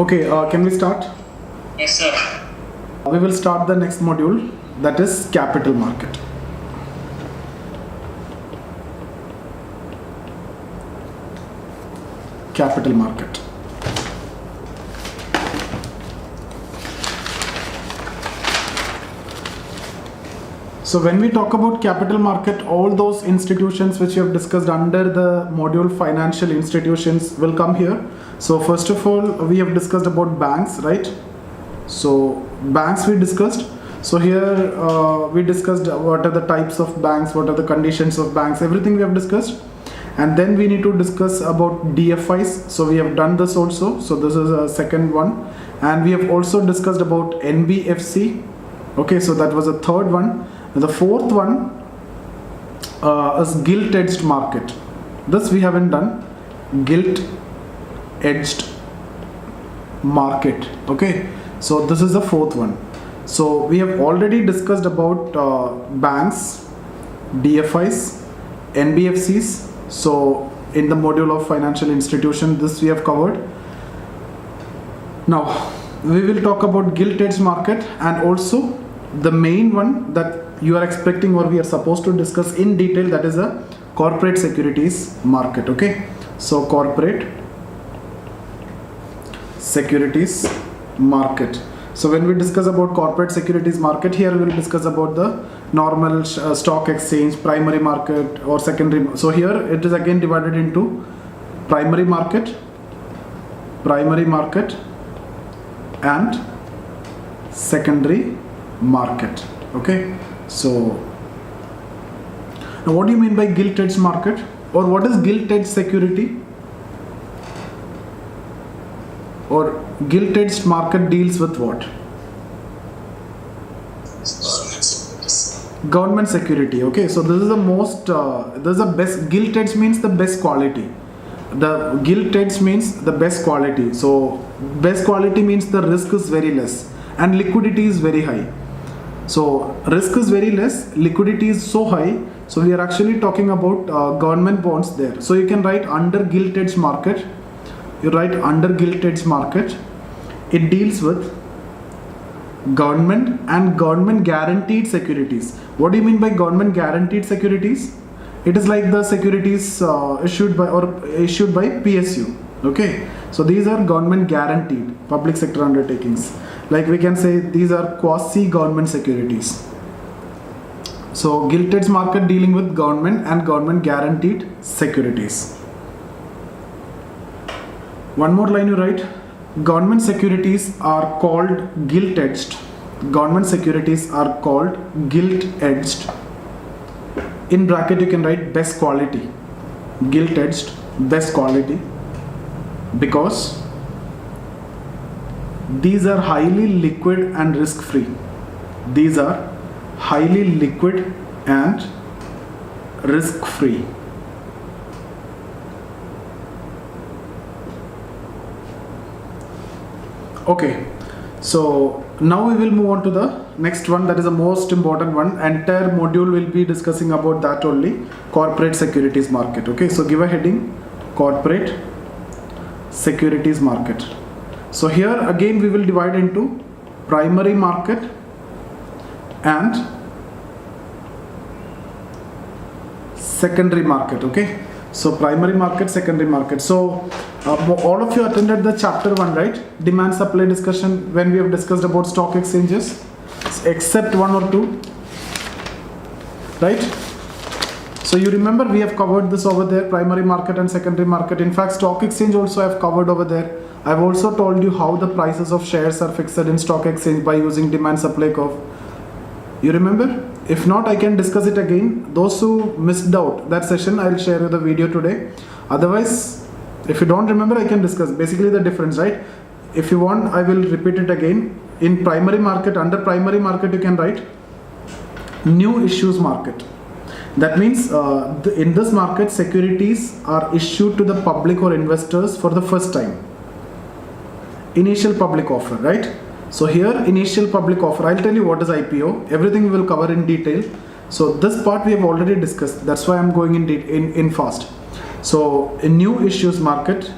Okay, can we start? Yes, sir. We will start the next module, that is capital market. Capital market. So when we talk about capital market, all those institutions which we have discussed under the module financial institutions will come here. So first of all, we have discussed about banks, right? So banks we discussed. So here we discussed what are the types of banks, what are the conditions of banks, everything we have discussed. And then we need to discuss about DFIs. So we have done this also. So this is a second one. And we have also discussed about NBFC. Okay, so that was a third one. The fourth one is gilt-edged market. This we haven't done. Gilt-edged market. Okay, so this is the fourth one. So we have already discussed about banks, DFIs, NBFCs. So in the module of financial institution, this we have covered. Now we will talk about gilt-edged market and also the main one that you are expecting or we are supposed to discuss in detail, that is a corporate securities market. Okay, so corporate securities market. So when we discuss about corporate securities market, here we will discuss about the normal stock exchange, primary market or secondary. So here it is again divided into primary market and secondary market. Okay, so now what do you mean by gilt-edged market, or what is gilt-edged security, or gilt-edged market deals with what? Government security. Okay, so this is the most this is the best. Gilt-edged means the best quality. The gilt-edged means the best quality. So best quality means the risk is very less and liquidity is very high. So risk is very less, liquidity is so high. So we are actually talking about government bonds there. So you can write under gilt-edged market. You write under gilt-edged market. It deals with government and government guaranteed securities. What do you mean by government guaranteed securities? It is like the securities issued by PSU. Okay, so these are government guaranteed public sector undertakings. Like we can say these are quasi-government securities. So gilt-edged market dealing with government and government guaranteed securities. One more line you write. Government securities are called gilt-edged. Government securities are called gilt-edged. In bracket you can write best quality. Gilt-edged, best quality, because these are highly liquid and risk-free. These are highly liquid and risk-free. Okay, so now we will move on to the next one, that is the most important one. Entire module will be discussing about that only, corporate securities market. Okay, so give a heading, corporate securities market. So here again we will divide into primary market and secondary market. Okay, so primary market, secondary market. So all of you attended the chapter 1, right? Demand supply discussion, when we have discussed about stock exchanges, except 1 or 2, right? So you remember we have covered this over there, primary market and secondary market. In fact, stock exchange also I have covered over there. I've also told you how the prices of shares are fixed in stock exchange by using demand supply curve. You remember? If not, I can discuss it again. Those who missed out that session, I'll share you the video today. Otherwise, if you don't remember, I can discuss basically the difference, right? If you want, I will repeat it again. In primary market, under primary market, you can write new issues market. That means in this market, securities are issued to the public or investors for the first time. Initial public offer, right? So here initial public offer, I'll tell you what is IPO. Everything we will cover in detail. So this part we have already discussed. That's why I'm going in fast. So in new issues market,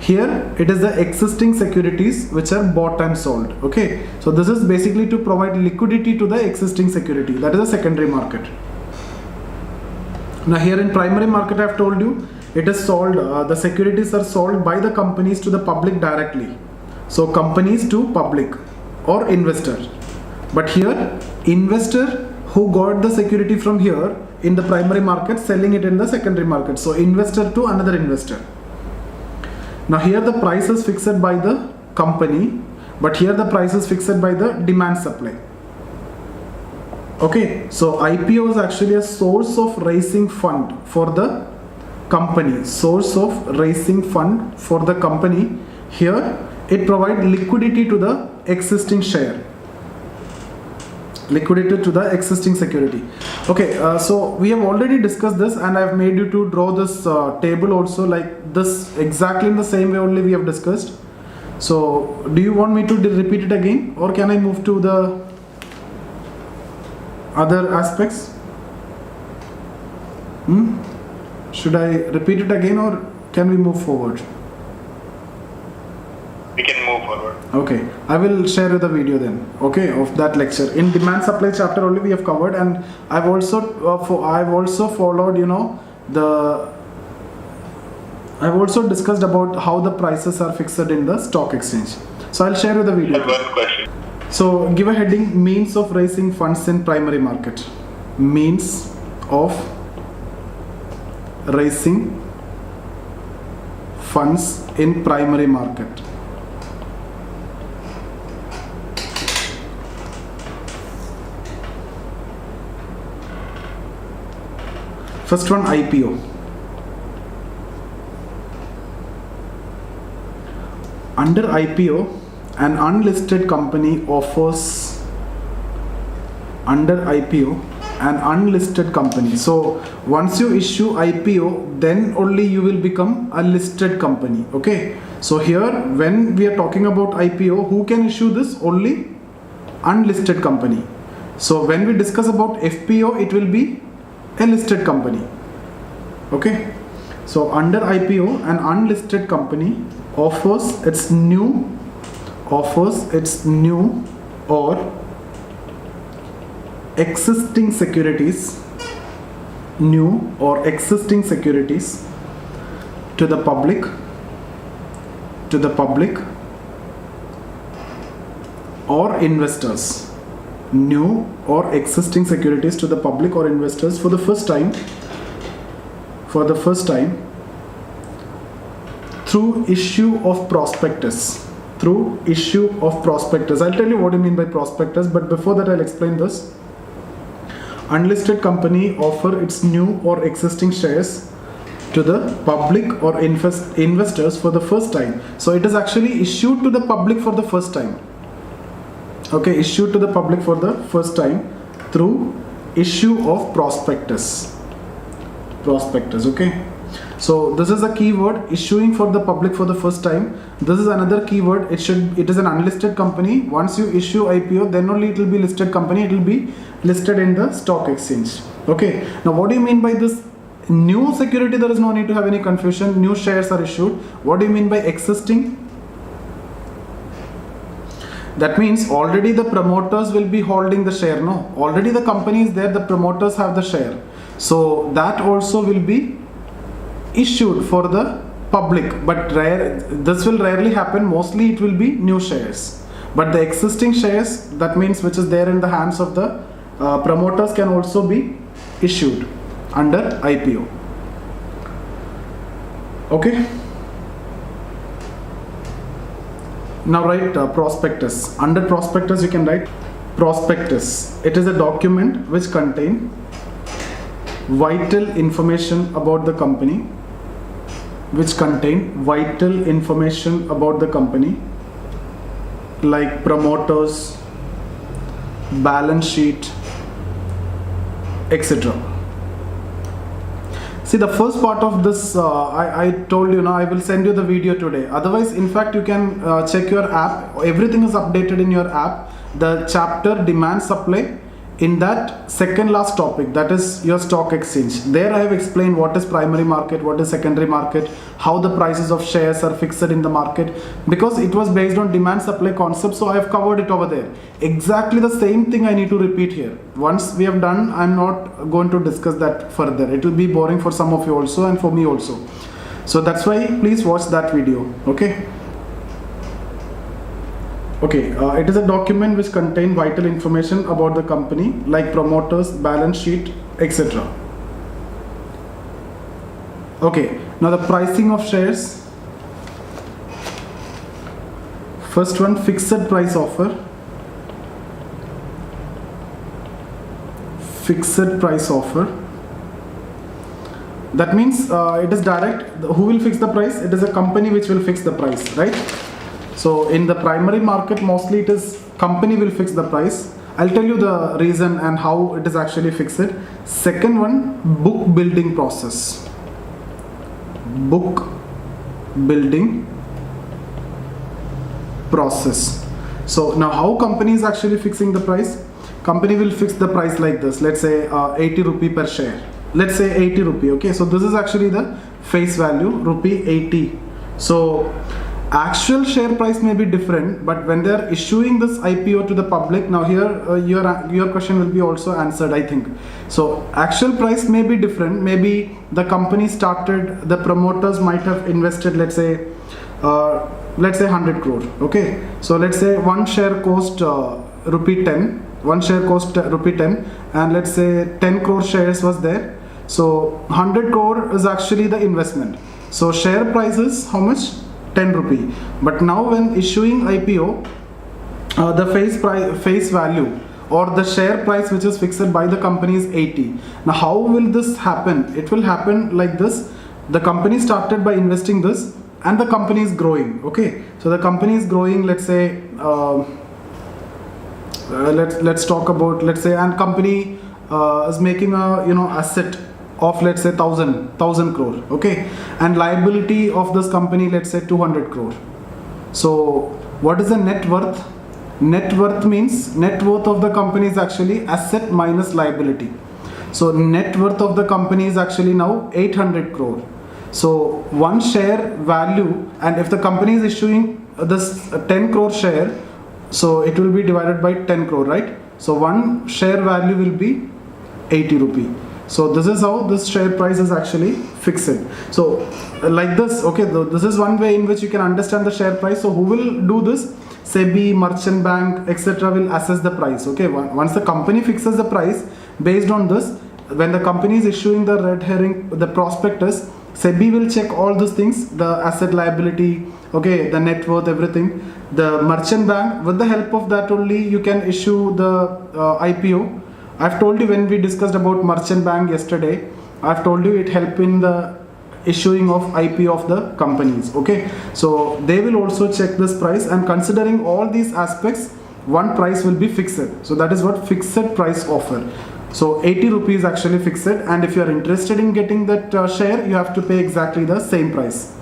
Here it is the existing securities which are bought and sold. Okay, so this is basically to provide liquidity to the existing security, that is a secondary market. Now here in primary market, I have told you it is sold, the securities are sold by the companies to the public directly. So companies to public or investor. But here investor who got the security from here in the primary market selling it in the secondary market. So investor to another investor. Now here the price is fixed by the company, but here the price is fixed by the demand supply. Okay, so IPO is actually a source of raising fund for the company. Source of raising fund for the company. Here it provides liquidity to the existing share. Liquidity to the existing security. Okay, so we have already discussed this, and I have made you to draw this table also like this, exactly in the same way only we have discussed. So do you want me to repeat it again, or can I move to the other aspects? Should I repeat it again, or can we move forward? We can move forward. Okay, I will share the video then, okay, of that lecture. In demand supply chapter only we have covered, and I've also followed, you know, I've also discussed about how the prices are fixed in the stock exchange. So I'll share you the video. One question. So give a heading: means of raising funds in primary market. Means of raising funds in primary market. First one, IPO. Under IPO, an unlisted company offers, under IPO, an unlisted company. So once you issue IPO, then only you will become a listed company. Okay. So here, when we are talking about IPO, who can issue this? Only unlisted company. So when we discuss about FPO, it will be a listed company. Okay, so under IPO, an unlisted company offers its new or existing securities, new or existing securities to the public or investors. New or existing securities to the public or investors for the first time through issue of prospectus. I'll tell you what I mean by prospectus, but before that I'll explain this. Unlisted company offer its new or existing shares to the public or investors for the first time. So it is actually issued to the public for the first time. Okay, issued to the public for the first time through issue of prospectus. Okay, so this is a keyword, issuing for the public for the first time. This is another keyword. It is an unlisted company. Once you issue IPO, then only it will be listed company. It will be listed in the stock exchange. Okay, now what do you mean by this new security? There is no need to have any confusion. New shares are issued. What do you mean by existing? That means already the promoters will be holding the share. No, already the company is there, the promoters have the share. So that also will be issued for the public, but this will rarely happen. Mostly it will be new shares. But the existing shares, that means which is there in the hands of the promoters, can also be issued under IPO. Okay. Now write prospectus. Under prospectus you can write prospectus. It is a document which contains vital information about the company, like promoters, balance sheet, etc. See, the first part of this, I told you now, I will send you the video today. Otherwise, in fact, you can check your app. Everything is updated in your app. The chapter demand supply in that second last topic, that is your stock exchange, there I have explained what is primary market, what is secondary market, how the prices of shares are fixed in the market, because it was based on demand supply concept, so I have covered it over there. Exactly the same thing I need to repeat here. Once we have done, I'm not going to discuss that further. It will be boring for some of you also and for me also. So that's why please watch that video. Okay. Okay, it is a document which contains vital information about the company like promoters, balance sheet, etc. Okay, now the pricing of shares. First one, fixed price offer. Fixed price offer. That means it is direct. Who will fix the price? It is a company which will fix the price, right? So in the primary market, mostly it is company will fix the price. I'll tell you the reason and how it is actually fixed. Second one, book building process. Book building process. So now how company is actually fixing the price? Company will fix the price like this. Let's say 80 rupee per share. Let's say 80 rupee. Okay, so this is actually the face value, rupee 80. So actual share price may be different, but when they are issuing this IPO to the public, now here your question will be also answered, I think. So actual price may be different. Maybe the company started, the promoters might have invested, let's say 100 crore. Okay, so let's say one share cost rupee 10. One share cost rupee 10, and let's say 10 crore shares was there. So 100 crore is actually the investment. So share price is how much? 10 rupee. But now when issuing IPO, the face value or the share price which is fixed by the company is 80. Now how will this happen? It will happen like this. The company started by investing this and the company is growing. Okay, so the company is growing, let's say let's talk about, let's say, and company is making a asset of, let's say, 1000 crore. Okay, and liability of this company, let's say 200 crore. So what is the net worth? Net worth means net worth of the company is actually asset minus liability. So net worth of the company is actually now 800 crore. So one share value, and if the company is issuing this 10 crore share, so it will be divided by 10 crore, right? So one share value will be 80 rupee. So this is how this share price is actually fixed. So like this, okay, this is one way in which you can understand the share price. So who will do this? SEBI, merchant bank, etc. will assess the price. Okay, once the company fixes the price based on this, when the company is issuing the red herring, the prospectus, SEBI will check all these things, the asset, liability, okay, the net worth, everything. The merchant bank, with the help of that only you can issue the IPO. I've told you when we discussed about merchant bank yesterday, I've told you it help in the issuing of IPO of the companies. Okay, so they will also check this price, and considering all these aspects, one price will be fixed. So that is what fixed price offer. So 80 rupees actually fixed, and if you are interested in getting that share, you have to pay exactly the same price.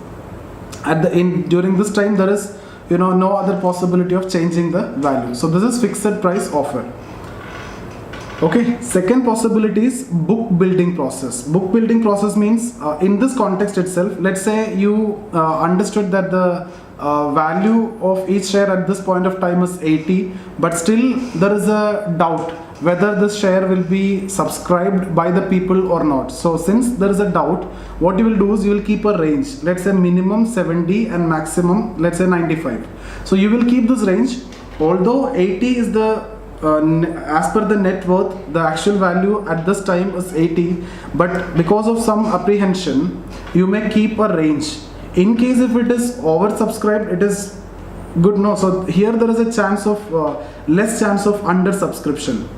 During this time there is no other possibility of changing the value. So this is fixed price offer. Okay, second possibility is book building process. Book building process means in this context itself, let's say you understood that the value of each share at this point of time is 80, but still there is a doubt whether this share will be subscribed by the people or not. So since there is a doubt, what you will do is you will keep a range, let's say minimum 70 and maximum, let's say 95. So you will keep this range, although 80 is the as per the net worth, the actual value at this time is 80, but because of some apprehension, you may keep a range. In case if it is oversubscribed, it is good. No, so here there is a chance of less chance of under subscription.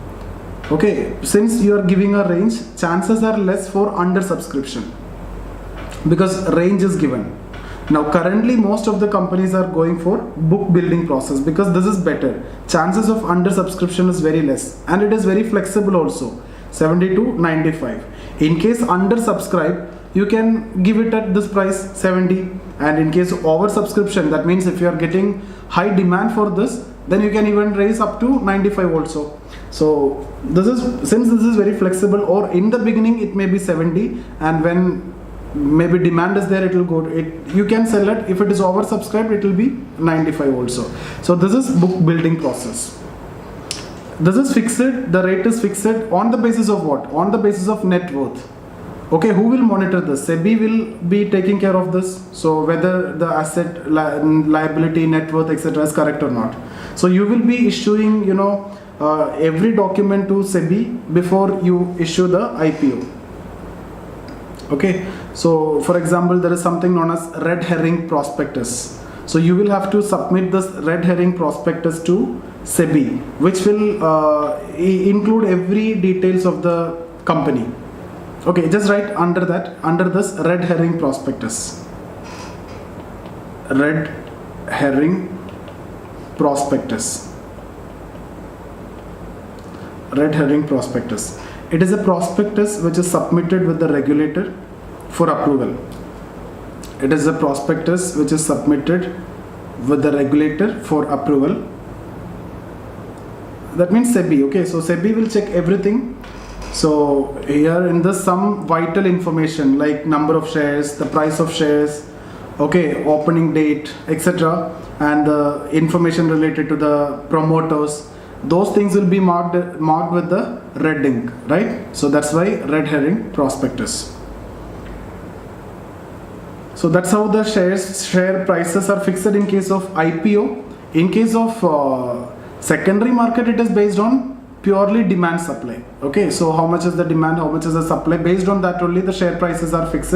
Okay, since you are giving a range, chances are less for under subscription because range is given. Now currently most of the companies are going for book building process because this is better. Chances of under subscription is very less, and it is very flexible also, 70 to 95. In case under subscribe, you can give it at this price 70, and in case over subscription, that means if you are getting high demand for this, then you can even raise up to 95 also. So since this is very flexible, or in the beginning it may be 70, and when maybe demand is there, it will go, you can sell it. If it is oversubscribed, it will be 95 also. So this is book building process. This is fixed, the rate is fixed on the basis of what? On the basis of net worth. Okay, who will monitor this? SEBI will be taking care of this. So whether the asset, liability, net worth, etc. is correct or not. So you will be issuing, you know, every document to SEBI before you issue the IPO. Okay, so for example, there is something known as red herring prospectus. So you will have to submit this red herring prospectus to SEBI, which will include every details of the company. Okay, just write under that, under this red herring prospectus. Red herring prospectus. Red herring prospectus. It is a prospectus which is submitted with the regulator for approval. It is a prospectus which is submitted with the regulator for approval. That means SEBI. Okay, so SEBI will check everything. So here in this, some vital information like number of shares, the price of shares, okay, opening date, etc., and the information related to the promoters, those things will be marked with the red ink, right? So that's why red herring prospectus. So that's how the share prices are fixed in case of IPO. In case of secondary market, it is based on purely demand supply. Okay, so how much is the demand, how much is the supply, based on that only the share prices are fixed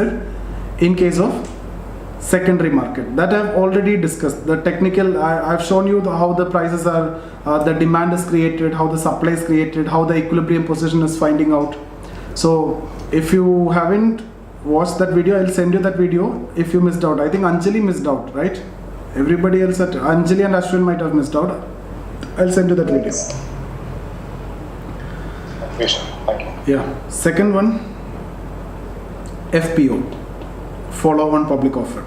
in case of secondary market. That I've already discussed. The technical, I've shown you how the prices are, the demand is created, how the supply is created, how the equilibrium position is finding out. So if you haven't watched that video, I'll send you that video if you missed out. I think Anjali missed out, right? Everybody else, Anjali and Ashwin might have missed out. I'll send you that video. Yes, thank you. Yeah. Second one, FPO, follow-on public offer.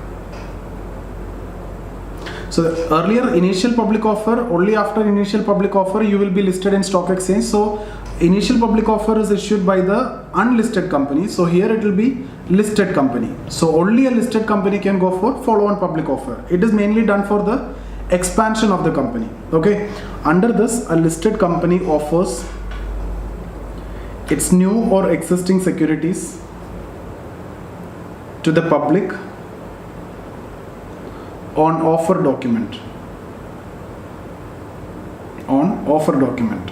So earlier initial public offer, only after initial public offer you will be listed in stock exchange. So initial public offer is issued by the unlisted company. So here it will be listed company. So only a listed company can go for follow-on public offer. It is mainly done for the expansion of the company. Okay. Under this, a listed company offers its new or existing securities to the public on offer document. On offer document.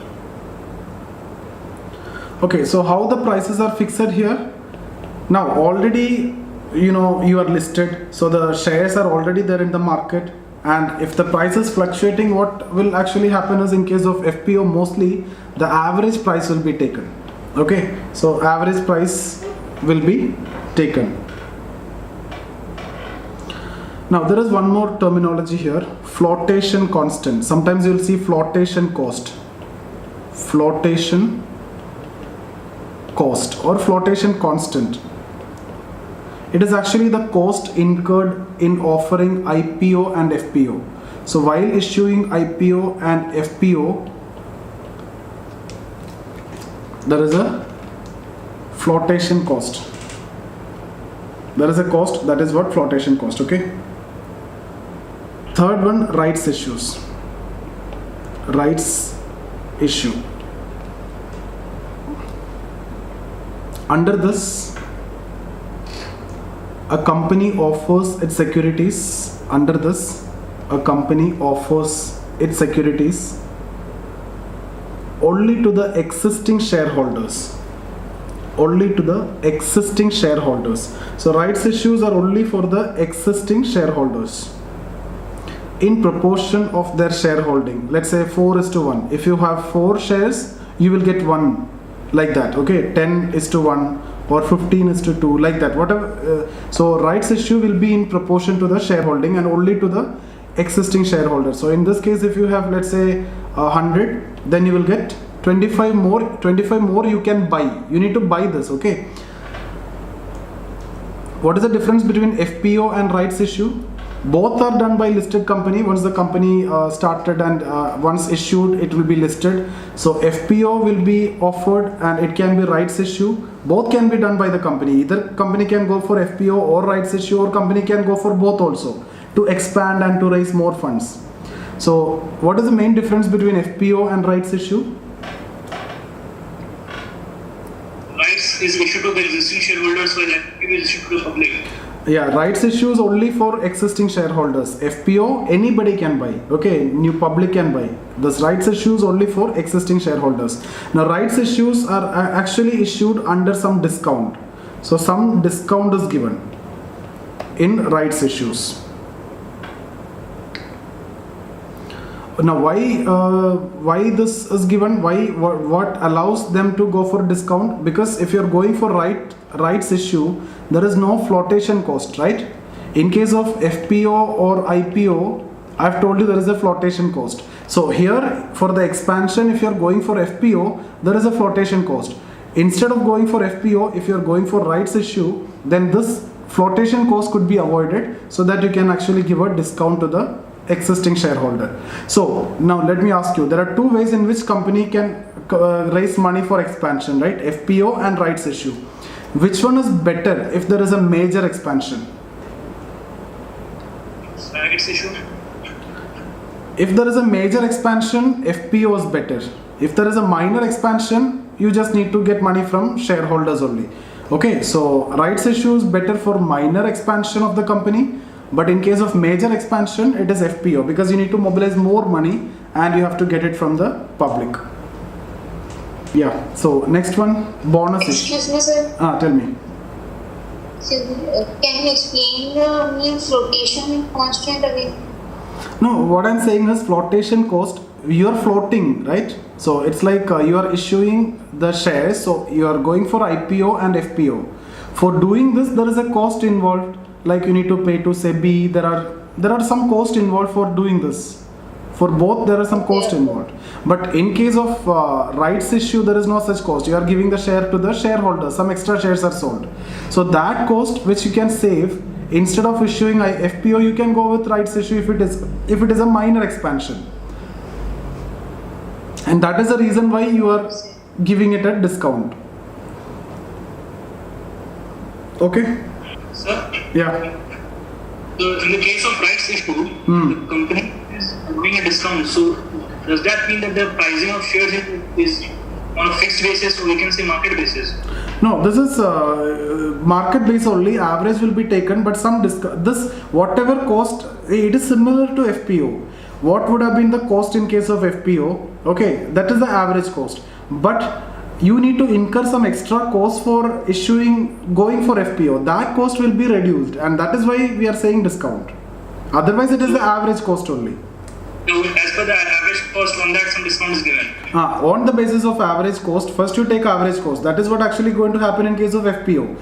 Okay, so how the prices are fixed here? Now already, you know, you are listed, so the shares are already there in the market, and if the price is fluctuating, what will actually happen is, in case of FPO, mostly the average price will be taken. Okay, so average price will be taken. Now there is one more terminology here, flotation constant. Sometimes you will see flotation cost. Flotation cost or flotation constant. It is actually the cost incurred in offering IPO and FPO. So while issuing IPO and FPO, there is a flotation cost. There is a cost, that is what flotation cost. Okay. Third one, rights issues. Rights issue. Under this, a company offers its securities. Under this, a company offers its securities only to the existing shareholders. Only to the existing shareholders. So rights issues are only for the existing shareholders in proportion of their shareholding. Let's say 4:1. If you have 4 shares, you will get 1, like that. Okay, 10:1 or 15:2, like that. Whatever. So rights issue will be in proportion to the shareholding and only to the existing shareholders. So in this case, if you have, let's say 100, then you will get 25 more. 25 more you can buy. You need to buy this. Okay. What is the difference between FPO and rights issue? Both are done by listed company. Once the company started and once issued, it will be listed. So FPO will be offered and it can be rights issue. Both can be done by the company. Either company can go for FPO or rights issue, or company can go for both also to expand and to raise more funds. So what is the main difference between FPO and rights issue? Rights is issued to the existing shareholders while FPO is issued to the public. Yeah, rights issue is only for existing shareholders. FPO, anybody can buy. Okay, new public can buy. This rights issue is only for existing shareholders. Now, rights issues are actually issued under some discount. So, some discount is given in rights issues. Now, why this is given? What allows them to go for discount? Because if you're going for rights issue, there is no flotation cost, right? In case of FPO or IPO, I've told you there is a flotation cost. So here for the expansion, if you're going for FPO, there is a flotation cost. Instead of going for FPO, if you're going for rights issue, then this flotation cost could be avoided so that you can actually give a discount to the existing shareholder. So now let me ask you, there are two ways in which company can raise money for expansion, right? FPO and rights issue. Which one is better if there is a major expansion? Rights issue. If there is a major expansion, FPO is better. If there is a minor expansion, you just need to get money from shareholders only. Okay, so rights issue is better for minor expansion of the company, but in case of major expansion, it is FPO because you need to mobilize more money and you have to get it from the public. Yeah, so next one, bonus issue. Excuse me, sir. Tell me. Can you explain me flotation constant again? No, what I'm saying is flotation cost, you are floating, right? So it's like you are issuing the shares, so you are going for IPO and FPO. For doing this, there is a cost involved, like you need to pay to SEBI. There are some cost involved for doing this. For both, there are some cost involved. But in case of rights issue, there is no such cost. You are giving the share to the shareholder. Some extra shares are sold. So that cost which you can save, instead of issuing FPO, you can go with rights issue if it is a minor expansion. And that is the reason why you are giving it a discount. Okay? Sir? Yeah. So in the case of rights issue, the company is doing a discount. So does that mean that the pricing of shares is on a fixed basis, or we can say market basis? No, this is market base only. Average will be taken, but some whatever cost, it is similar to FPO. What would have been the cost in case of FPO? Okay, that is the average cost. But you need to incur some extra cost for going for FPO. That cost will be reduced, and that is why we are saying discount. Otherwise, it is the average cost only. So as per the average cost, on that some discount is given. On the basis of average cost, first you take average cost. That is what actually going to happen in case of FPO.